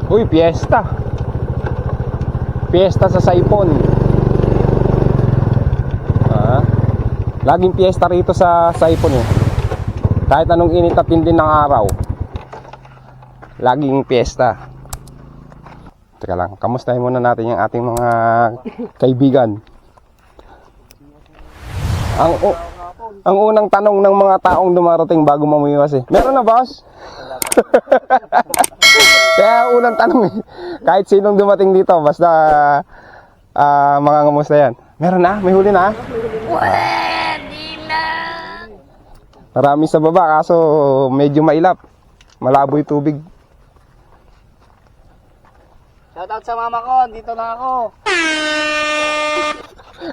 Uy, piyesta. Piyesta sa Saipon. Laging piyesta rito sa Saipon eh. Kahit anong init at tindi ng araw, laging piyesta. Teka lang, kamustahin muna natin yung ating mga kaibigan. Ang unang tanong ng mga taong dumarating bago mamuiwas eh, meron na boss? Kaya unang tanong eh, kahit sinong dumating dito, basta mga kamusta yan. Meron na? May huli na? Pwede na. Marami sa baba kaso medyo mailap. Malabo yung tubig. Shoutout sa mama ko, dito na ako.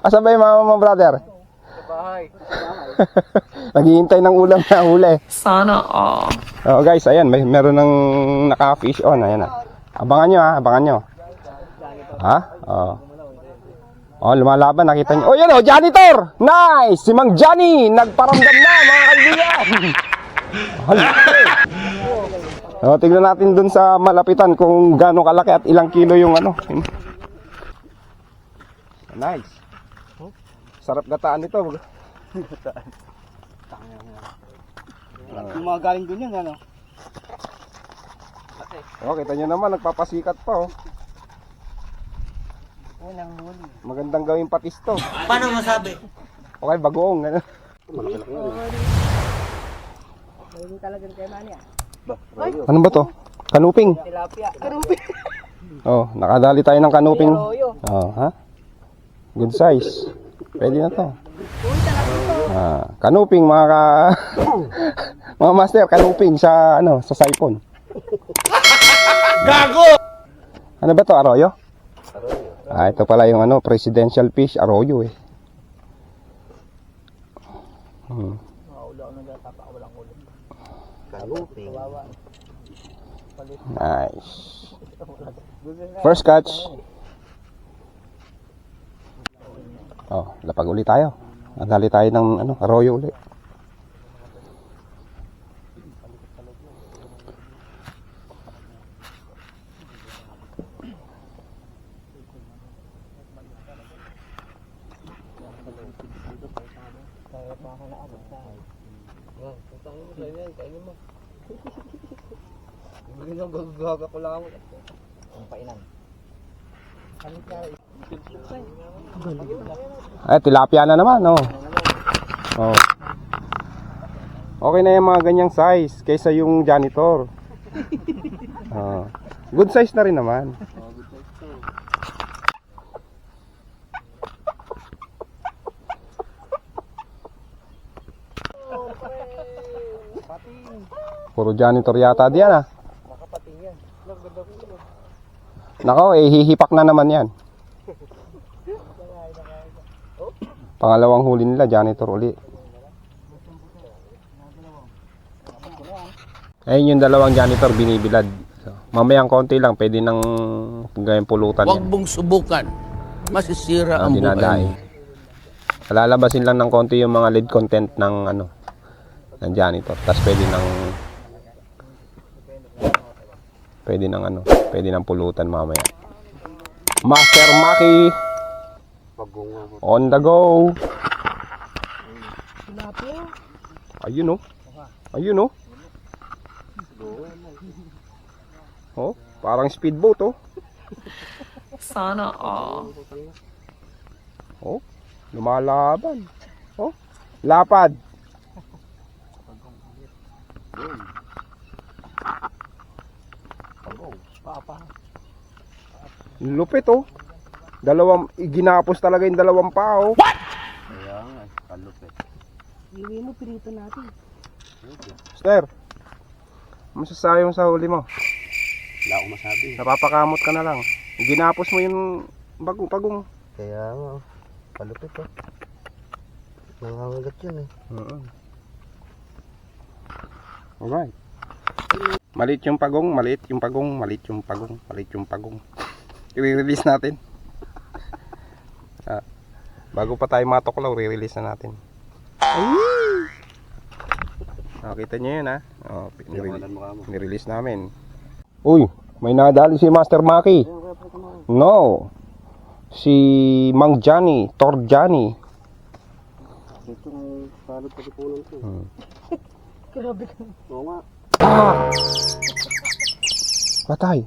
Asan ba yung mama mo, brother? Sa bahay. Naghihintay ng ulam na huli. Sana all. Oh guys, ayan, meron ng naka-fish on. Ayan na. Abangan nyo ha, abangan nyo. Ha? Oh. Oh, lumalaban, nakita nyo. Oh, yan oh, janitor! Nice! Si Mang Johnny, nagparamdam na, mga kaibigan! Oh, tignan natin dun sa malapitan kung gaano kalaki at ilang kilo yung ano. Nice. Sarap gataan ito. Gataan. Yung mga galing dun yun, ano? Oh, kita nyo naman, nagpapasikat pa oh. Unang huli. Magandang gawing patis to. Paano masabi? Okay, bagoong. Ano? Hindi talaga kay Manny ah. Ano ba to? Kanuping. Tilapia. Karupin. Oh, nakadali tayo ng kanuping. Arroyo. Oh, ha? Good size. Pwede na to. Kanuping mga mga master, kanuping sa ano, sa Saipon. Gago! Ano ba to, arroyo? Ito pala yung ano, presidential fish, arroyo eh. Karupin. Nice. First catch. Oh, lapag uli tayo. Nadali tayo ng ano, arroyo uli. Gaga ko lang ako. Ang painan. Ay, tilapia na naman, oh. Oh. Okay na yung mga ganyang size kaysa yung janitor. Oh. Good size na rin naman. Puro janitor yata diyan ah. Nako, eh hihipak na naman yan. Pangalawang huli nila, janitor uli. Ayun yung dalawang janitor binibilad. So, mamayang konti lang, pwede nang gawing pulutan Huwag yan. mong subukan. Masisira ang buhay Dinadaing. mo. Lalabasin lang ng konti yung mga lead content ng ano, ng janitor. Tapos pwede nang pulutan mamaya. Master Maki on the go. Ayun oh. Ayun oh. Oh, parang speedboat oh. Sana all. Oh, lumalaban. Oh, lapad. Lupit oh. Ginapos talaga yung dalawang pao. What? Kaya nga, kalupit. Iwi mo, pirito natin. Mister, masasabi mo sa huli mo? Wala akong masabi. Napapakamot ka na lang. Ginapos mo yung pagong. Kaya nga, kalupit oh. Nangangagat yun eh. Alright. Maliit yung pagong, maliit yung pagong, maliit yung pagong, maliit yung pagong. I-release natin. Bago pa tayo matuklaw, i-release na natin. Nakita nyo yun ha. Nirelease namin. Uy, May nadali si Master Maki. No. Si Mang Johnny, Tor Johnny. Ito ang salot pa si Pulong ko. Grabe ka. Oo nga. Ah! Patay.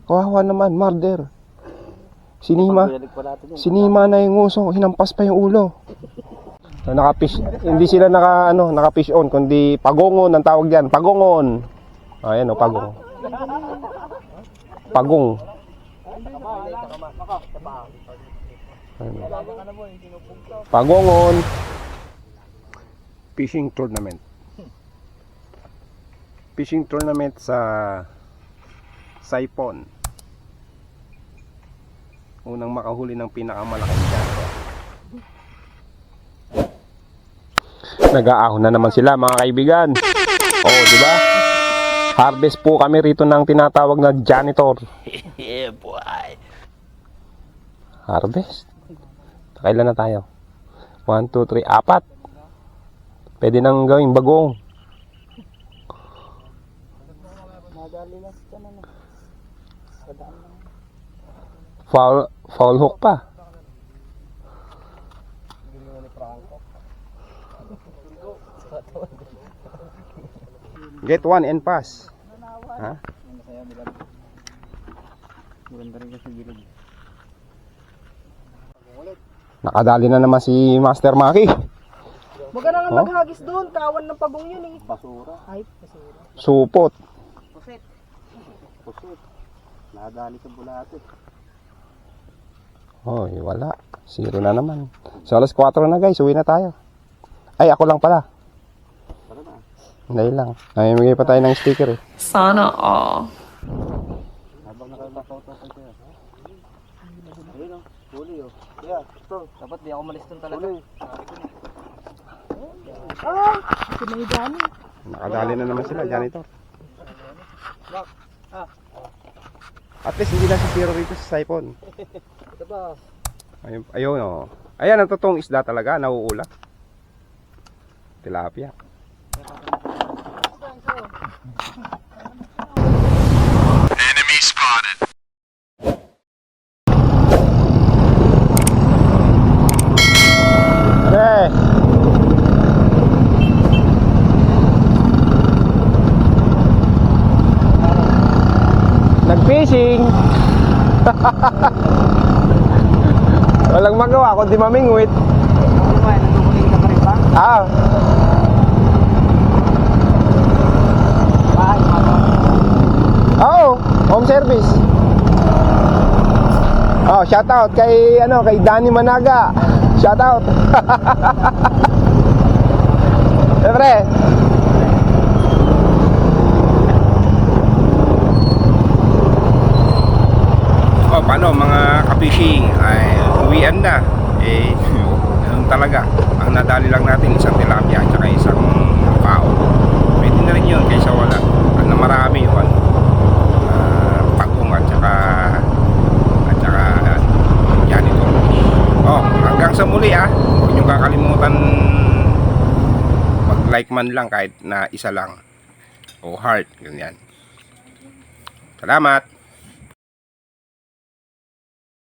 Kawawa naman, murder. Sinima na yung uso, hinampas pa yung ulo. Naka-fish, hindi sila naka-fish on, kundi pagongon ang tawag diyan, pagongon. Ayan o, pagong. Pagong. Ayan. Pagongon. Fishing tournament. Fishing tournament sa Saipon. Unang makahuli ng pinakamalaking gato. Nag-aahon na naman sila mga kaibigan. Oh, di ba? Harvest po kami rito ng tinatawag na janitor. Yeah, boy. Harvest. Kailan na tayo? 1, 2, 3, 4. Pwede nang gawing bagong. Foul hook pa. Get one and pass. Ha? Maganda rin kasi gilid. Nakadali na naman si Master Maki. Huwag ka na nga maghagis doon. Kawan ng pagong yun eh. Basura. Ay, basura. Supot. Pusot. Nadali sa bulate. Hoy, wala. 0 na naman. So, alas 4 na guys. Uwi na tayo. Ay, ako lang pala. Tara na. Dahil lang. Ay, may pa tayo ng sticker eh. Sana all. Habang nakabakaw tayo kaya. Ayun o. Huli o. Kaya, ito. Dapat di ako malis dun talaga. Huli. Ah! Ito na yung dami. Nakadali na naman sila, janitor. At least hindi na si Zero rito sa Saipon. Ito ba? Ayun o. Ayan, ang totoong isda talaga, nauula. Tilapia. Enemy spotted. Okay. Nag-fishing. Walang magawa kundi mamingwit. Ano ba? Nagkukuling ka pa rin ba? Ah, Bahay, oo, home service. Oh, shout out kay kay Danny Managa. Shout out. Siyempre. Oh, paano mga ka-fishing? Ay, uwian na. Eh, ganun talaga. Ang nadali lang natin isang tilapia at saka isang kao. Pwede na rin yun kaysa wala. At na marami yun. Pagong at saka janitor. Oh, hanggang sa muli huwag nyo kakalimutan mag-like man lang kahit na isa lang. O heart, ganyan. Salamat!